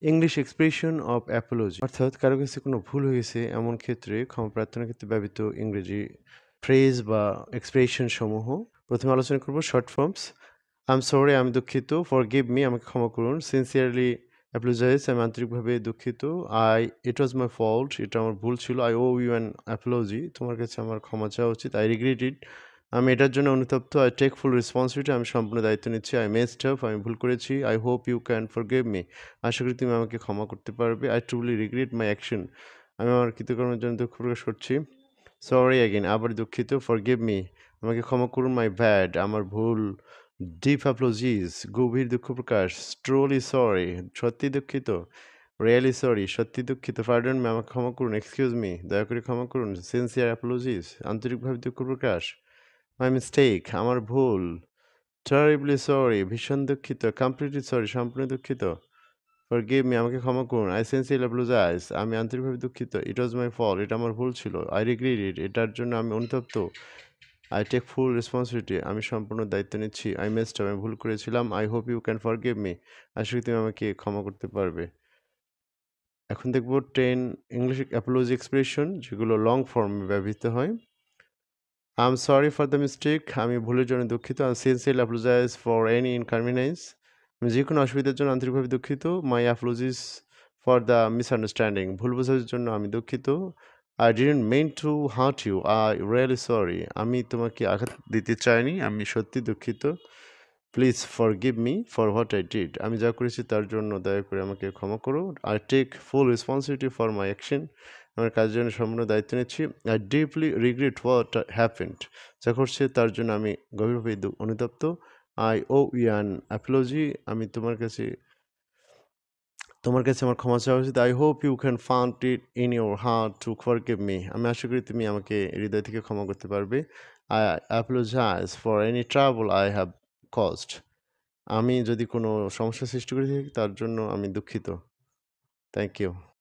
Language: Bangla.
ইংলিশ এক্সপ্রেশন অফ অ্যাপোলজি অর্থাৎ কারো কাছে কোনো ভুল হয়ে গেছে এমন ক্ষেত্রে ক্ষমা প্রার্থনার ক্ষেত্রে ব্যবহৃত ইংরেজি ফ্রেজ বা এক্সপ্রেশন সমূহ। প্রথমে আলোচনা করব short forms. I am sorry, আমি দুঃখিত। ফরগিভ মি, আমাকে ক্ষমা করুন। সিনসিয়ারলি অ্যাপোলোজাইজ, আমি আন্তরিকভাবে দুঃখিত। ইট ওয়াজ মাই ফল্ট, এটা আমার ভুল ছিল। I owe you an apology, তোমার কাছে আমার ক্ষমা চাওয়া উচিত। আই রিগ্রেট ইট, আমি এটার জন্য অনুতপ্ত। আই টেক ফুল রেসপন্সিবিলিটি, আমি সম্পূর্ণ দায়িত্ব নিচ্ছি। আই মেসড আপ, আমি ভুল করেছি। I hope you can forgive me, আশা করি তুমি আমাকে ক্ষমা করতে পারবে। I truly regret my action, আমি আমার কৃতকর্মের জন্য দুঃখ প্রকাশ করছি। সরি অ্যাগেন, আবার দুঃখিত। ফরগিভ মি, আমাকে ক্ষমা করুন। মাই ব্যাড, আমার ভুল। ডিপ অ্যাপোলজিস, গভীর দুঃখ প্রকাশ। ট্রুলি সরি, সত্যি দুঃখিত। রিয়েলি সরি, সত্যি দুঃখিত। পার্ডন মি, আমাকে ক্ষমা করুন। এক্সকিউজ মি, দয়া করে ক্ষমা করুন। সিনসিয়ার অ্যাপোলজিস, আন্তরিকভাবে দুঃখ প্রকাশ। মাই মিস্টেক, আমার ভুল। টেরিবলি সরি, ভীষণ দুঃখিত। কমপ্লিটলি সরি, সম্পূর্ণ দুঃখিত। ফরগিভ মি, আমাকে ক্ষমা করুন। আই সিনসিয়ারলি অ্যাপোলোজাইজ, আমি আন্তরিকভাবে দুঃখিত। ইট ওয়াজ মাই ফল্ট, এটা আমার ভুল ছিল। আই রিগ্রেট ইট, এটার জন্য আমি অনুতপ্ত। আই টেক ফুল রেসপন্সিবিলিটি, আমি সম্পূর্ণ দায়িত্ব নিচ্ছি। আই মেসড আপ, আমি ভুল করেছিলাম। I hope you can forgive me, আশা করি তুমি আমাকে ক্ষমা করতে পারবে। এখন দেখব 10 ইংলিশ অ্যাপোলজি এক্সপ্রেশন যেগুলো লং ফর্মে ব্যবহৃত হয়। I am sorry for the mistake, আমি ভুলের জন্য দুঃখিত। I sincerely apologise for any inconvenience, আমি যে কোনো অসুবিধার জন্য আন্তরিকভাবে দুঃখিত। My apologies for the misunderstanding, ভুল বোঝাবুঝির জন্য আমি দুঃখিত। I didn't mean to hurt you, I really sorry, আমি তোমাকে আঘাত দিতে চাইনি, আমি সত্যি দুঃখিত। Please forgive me for what I did, আমি যা করেছি তার জন্য দয়া করে আমাকে ক্ষমা করো। I take full responsibility for my action, আমার কাজের জন্য সম্পূর্ণ দায়িত্ব নিচ্ছি। I deeply regret what happened, যা করছে তার জন্য আমি গভীরভাবে অনুতপ্ত। I owe you an apology, আমি তোমার কাছে আমার ক্ষমা চাওয়া উচিত। I hope you can find it in your heart to forgive me, আমি আশা করি তুমি আমাকে হৃদয় থেকে ক্ষমা করতে পারবে। I apologize for any trouble I have caused, আমি যদি কোনো সমস্যা সৃষ্টি করে থাকি তার জন্য আমি দুঃখিত। Thank you.